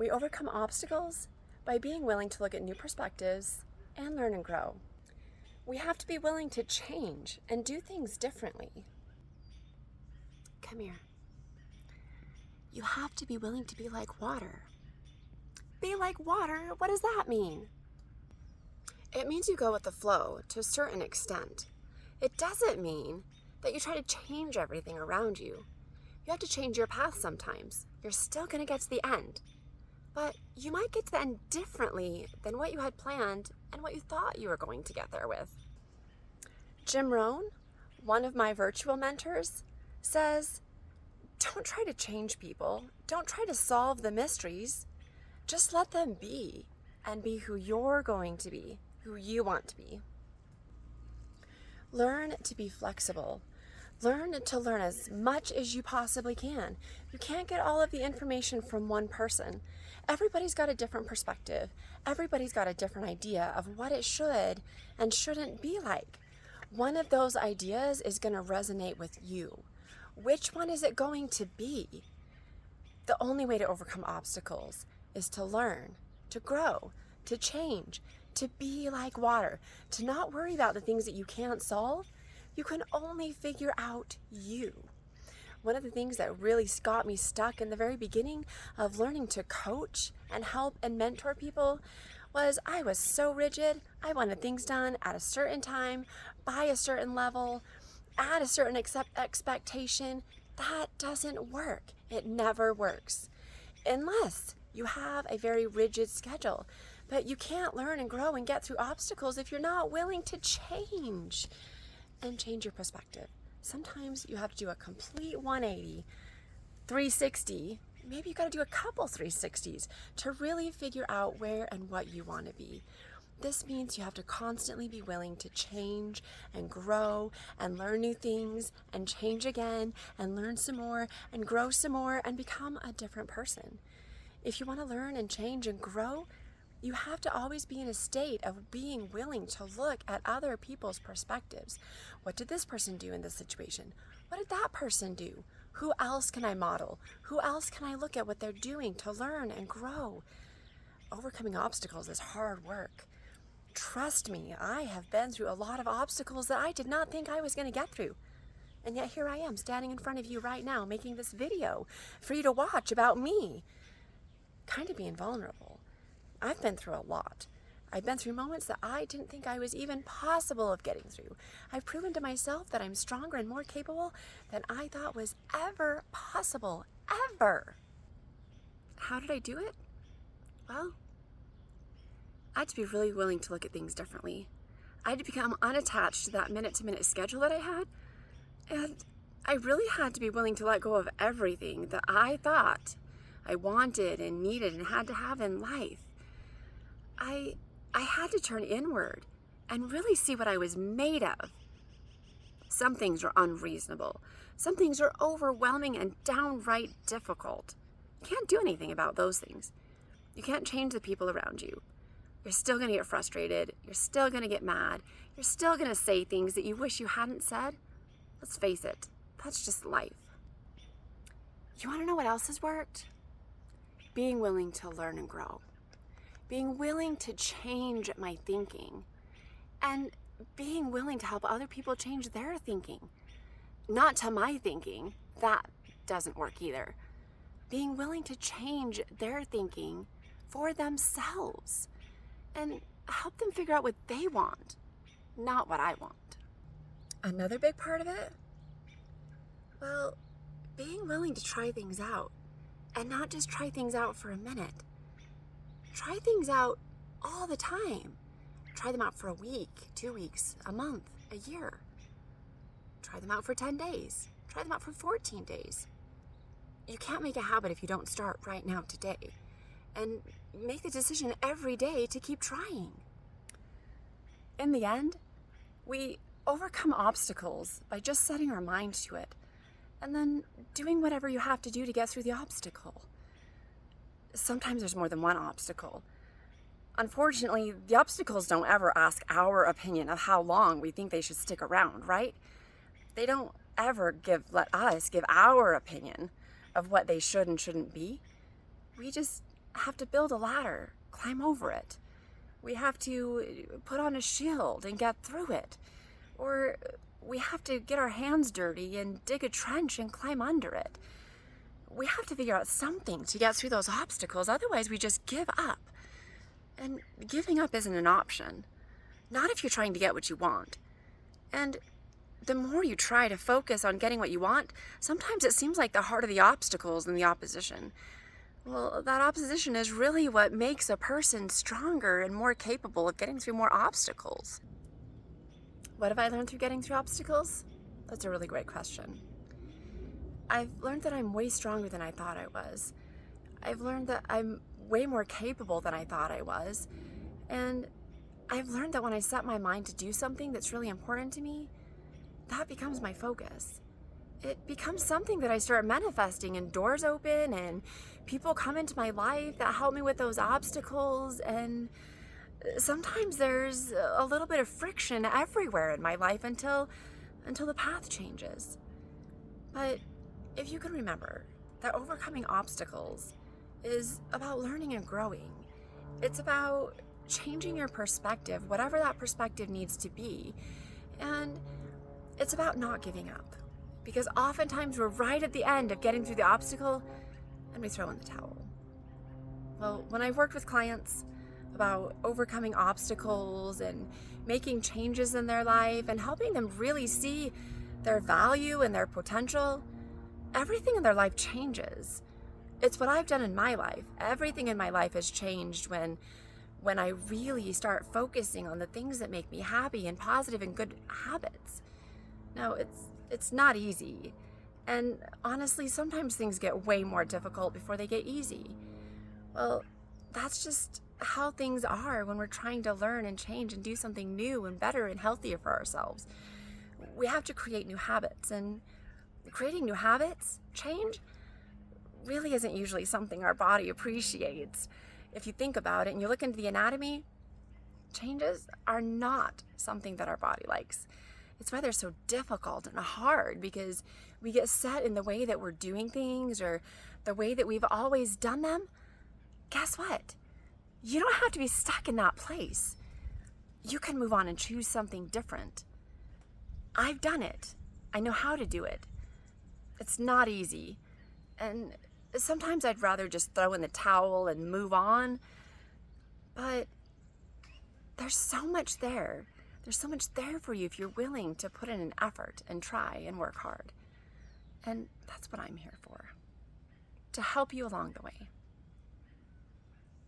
We overcome obstacles by being willing to look at new perspectives and learn and grow. We have to be willing to change and do things differently. Come here. You have to be willing to be like water. Be like water? What does that mean? It means you go with the flow to a certain extent. It doesn't mean that you try to change everything around you. You have to change your path sometimes. You're still going to get to the end. But you might get to the end differently than what you had planned and what you thought you were going to get there with. Jim Rohn, one of my virtual mentors, says, don't try to change people. Don't try to solve the mysteries. Just let them be and be who you're going to be, who you want to be. Learn to be flexible. Learn to learn as much as you possibly can. You can't get all of the information from one person. Everybody's got a different perspective. Everybody's got a different idea of what it should and shouldn't be like. One of those ideas is going to resonate with you. Which one is it going to be? The only way to overcome obstacles is to learn, to grow, to change, to be like water, to not worry about the things that you can't solve. You can only figure out you. One of the things that really got me stuck in the very beginning of learning to coach and help and mentor people was I was so rigid. I wanted things done at a certain time, by a certain level, at a certain expectation. That doesn't work. It never works. Unless you have a very rigid schedule. But you can't learn and grow and get through obstacles if you're not willing to change and change your perspective. Sometimes you have to do a complete 180, 360. Maybe you got to do a couple 360s to really figure out where and what you want to be. This means you have to constantly be willing to change and grow and learn new things and change again and learn some more and grow some more and become a different person. If you want to learn and change and grow, you have to always be in a state of being willing to look at other people's perspectives. What did this person do in this situation? What did that person do? Who else can I model? Who else can I look at what they're doing to learn and grow? Overcoming obstacles is hard work. Trust me, I have been through a lot of obstacles that I did not think I was going to get through. And yet here I am standing in front of you right now making this video for you to watch about me. Kind of being vulnerable. I've been through a lot. I've been through moments that I didn't think I was even possible of getting through. I've proven to myself that I'm stronger and more capable than I thought was ever possible, ever. How did I do it? Well, I had to be really willing to look at things differently. I had to become unattached to that minute-to-minute schedule that I had, and I really had to be willing to let go of everything that I thought I wanted and needed and had to have in life. I had to turn inward and really see what I was made of. Some things are unreasonable. Some things are overwhelming and downright difficult. You can't do anything about those things. You can't change the people around you. You're still going to get frustrated. You're still going to get mad. You're still going to say things that you wish you hadn't said. Let's face it, that's just life. You want to know what else has worked? Being willing to learn and grow. Being willing to change my thinking. And being willing to help other people change their thinking. Not to my thinking. That doesn't work either. Being willing to change their thinking for themselves. And help them figure out what they want, not what I want. Another big part of it? Well, being willing to try things out. And not just try things out for a minute. Try things out all the time. Try them out for a week, 2 weeks, a month, a year. Try them out for 10 days. Try them out for 14 days. You can't make a habit if you don't start right now today. And make the decision every day to keep trying. In the end, we overcome obstacles by just setting our mind to it and then doing whatever you have to do to get through the obstacle. Sometimes there's more than one obstacle. Unfortunately, the obstacles don't ever ask our opinion of how long we think they should stick around, right? They don't ever let us give our opinion of what they should and shouldn't be. We just have to build a ladder, climb over it. We have to put on a shield and get through it. Or we have to get our hands dirty and dig a trench and climb under it. We have to figure out something to get through those obstacles, otherwise we just give up. And giving up isn't an option. Not if you're trying to get what you want. And the more you try to focus on getting what you want, sometimes it seems like the harder the obstacles and the opposition. Well, that opposition is really what makes a person stronger and more capable of getting through more obstacles. What have I learned through getting through obstacles? That's a really great question. I've learned that I'm way stronger than I thought I was. I've learned that I'm way more capable than I thought I was. And I've learned that when I set my mind to do something that's really important to me, that becomes my focus. It becomes something that I start manifesting, and doors open and people come into my life that help me with those obstacles. And sometimes there's a little bit of friction everywhere in my life until the path changes. But if you can remember that overcoming obstacles is about learning and growing. It's about changing your perspective, whatever that perspective needs to be. And it's about not giving up. Because oftentimes we're right at the end of getting through the obstacle and we throw in the towel. Well, when I've worked with clients about overcoming obstacles and making changes in their life and helping them really see their value and their potential, everything in their life changes. It's what I've done in my life. Everything in my life has changed when I really start focusing on the things that make me happy and positive and good habits. Now, it's not easy. And honestly, sometimes things get way more difficult before they get easy. Well, that's just how things are when we're trying to learn and change and do something new and better and healthier for ourselves. We have to create new habits, and creating new habits, change, really isn't usually something our body appreciates. If you think about it and you look into the anatomy, changes are not something that our body likes. It's why they're so difficult and hard, because we get set in the way that we're doing things or the way that we've always done them. Guess what? You don't have to be stuck in that place. You can move on and choose something different. I've done it. I know how to do it. It's not easy. And sometimes I'd rather just throw in the towel and move on. But there's so much there. There's so much there for you if you're willing to put in an effort and try and work hard. And that's what I'm here for, to help you along the way.